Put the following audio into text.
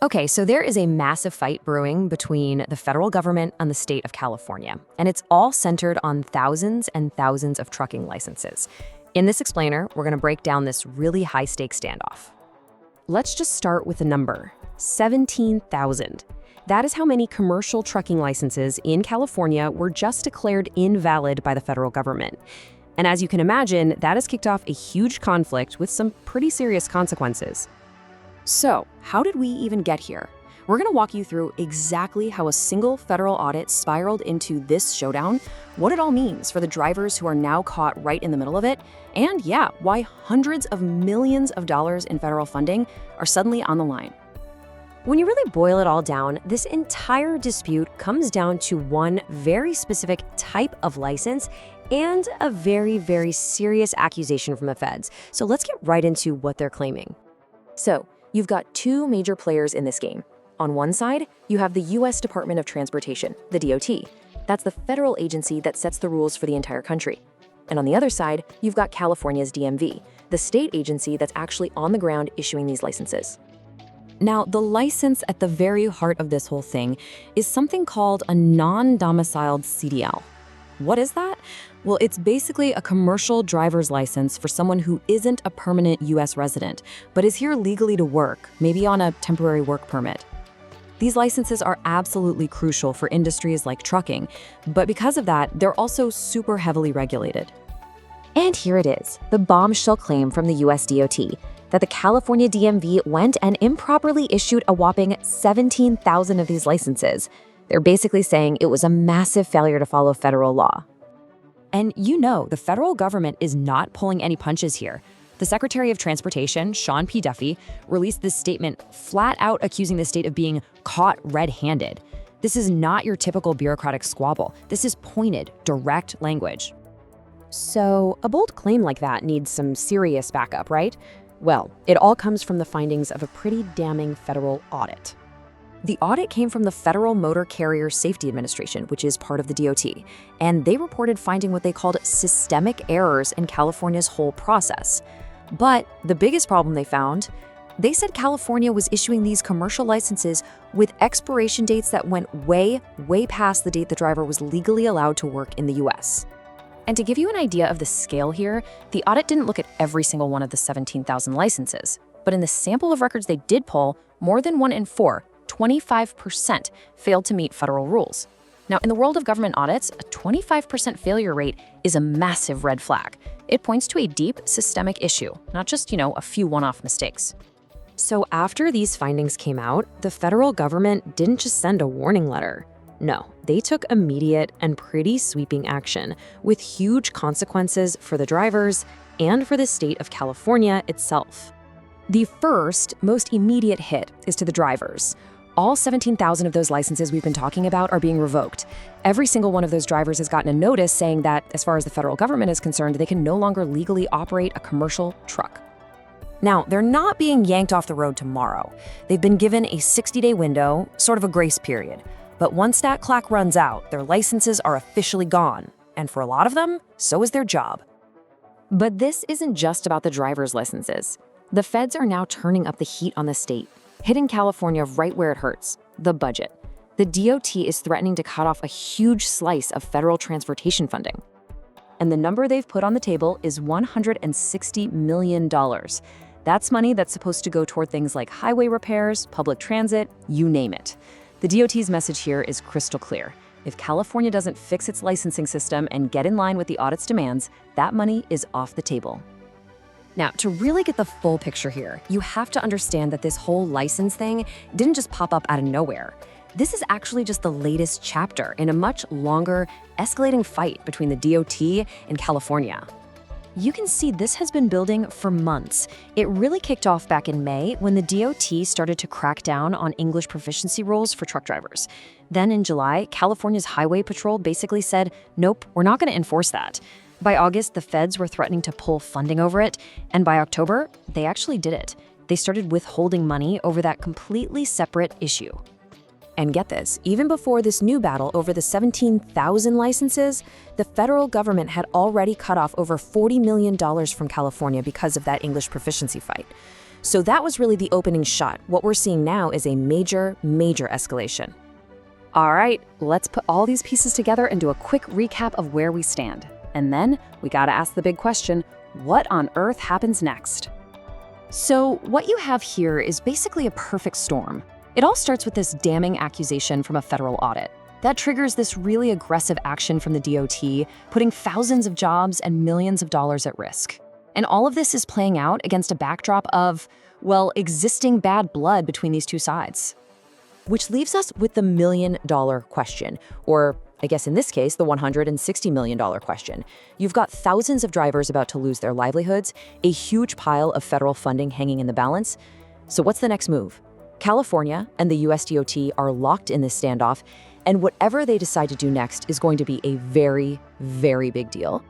Okay, so there is a massive fight brewing between the federal government and the state of California, and it's all centered on thousands and thousands of trucking licenses. In this explainer, we're going to break down this really high-stakes standoff. Let's just start with a number, 17,000. That is how many commercial trucking licenses in California were just declared invalid by the federal government. And as you can imagine, that has kicked off a huge conflict with some pretty serious consequences. So, how did we even get here? We're going to walk you through exactly how a single federal audit spiraled into this showdown, what it all means for the drivers who are now caught right in the middle of it, and yeah, why hundreds of millions of dollars in federal funding are suddenly on the line. When you really boil it all down, this entire dispute comes down to one very specific type of license and a very, very serious accusation from the feds. So let's get right into what they're claiming. So, you've got two major players in this game. On one side, you have the U.S. Department of Transportation, the DOT. That's the federal agency that sets the rules for the entire country. And on the other side, you've got California's DMV, the state agency that's actually on the ground issuing these licenses. Now, the license at the very heart of this whole thing is something called a non-domiciled CDL. What is that? Well, it's basically a commercial driver's license for someone who isn't a permanent U.S. resident, but is here legally to work, maybe on a temporary work permit. These licenses are absolutely crucial for industries like trucking, but because of that, they're also super heavily regulated. And here it is, the bombshell claim from the U.S. DOT, that the California DMV went and improperly issued a whopping 17,000 of these licenses. They're basically saying it was a massive failure to follow federal law. And you know, the federal government is not pulling any punches here. The Secretary of Transportation, Sean P. Duffy, released this statement flat out accusing the state of being caught red-handed. This is not your typical bureaucratic squabble. This is pointed, direct language. So, a bold claim like that needs some serious backup, right? Well, it all comes from the findings of a pretty damning federal audit. The audit came from the Federal Motor Carrier Safety Administration, which is part of the DOT, and they reported finding what they called systemic errors in California's whole process. But the biggest problem they found, they said California was issuing these commercial licenses with expiration dates that went way, way past the date the driver was legally allowed to work in the US. And to give you an idea of the scale here, the audit didn't look at every single one of the 17,000 licenses, but in the sample of records they did pull, more than 1 in 4, 25%, failed to meet federal rules. Now, in the world of government audits, a 25% failure rate is a massive red flag. It points to a deep systemic issue, not just, a few one-off mistakes. So after these findings came out, the federal government didn't just send a warning letter. No, they took immediate and pretty sweeping action with huge consequences for the drivers and for the state of California itself. The first, most immediate hit is to the drivers. All 17,000 of those licenses we've been talking about are being revoked. Every single one of those drivers has gotten a notice saying that, as far as the federal government is concerned, they can no longer legally operate a commercial truck. Now, they're not being yanked off the road tomorrow. They've been given a 60-day window, sort of a grace period. But once that clock runs out, their licenses are officially gone. And for a lot of them, so is their job. But this isn't just about the driver's licenses. The feds are now turning up the heat on the state, hitting California right where it hurts, the budget. The DOT is threatening to cut off a huge slice of federal transportation funding. And the number they've put on the table is $160 million. That's money that's supposed to go toward things like highway repairs, public transit, you name it. The DOT's message here is crystal clear. If California doesn't fix its licensing system and get in line with the audit's demands, that money is off the table. Now, to really get the full picture here, you have to understand that this whole license thing didn't just pop up out of nowhere. This is actually just the latest chapter in a much longer, escalating fight between the DOT and California. You can see this has been building for months. It really kicked off back in May when the DOT started to crack down on English proficiency rules for truck drivers. Then in July, California's Highway Patrol basically said, nope, we're not going to enforce that. By August, the feds were threatening to pull funding over it, and by October, they actually did it. They started withholding money over that completely separate issue. And get this, even before this new battle over the 17,000 licenses, the federal government had already cut off over $40 million from California because of that English proficiency fight. So that was really the opening shot. What we're seeing now is a major, major escalation. All right, let's put all these pieces together and do a quick recap of where we stand. And then we gotta ask the big question, what on earth happens next? So what you have here is basically a perfect storm. It all starts with this damning accusation from a federal audit. That triggers this really aggressive action from the DOT, putting thousands of jobs and millions of dollars at risk. And all of this is playing out against a backdrop of, well, existing bad blood between these two sides. Which leaves us with the $1 million question, or I guess in this case, the $160 million question. You've got thousands of drivers about to lose their livelihoods, a huge pile of federal funding hanging in the balance. So what's the next move? California and the US DOT are locked in this standoff, and whatever they decide to do next is going to be a very, very big deal.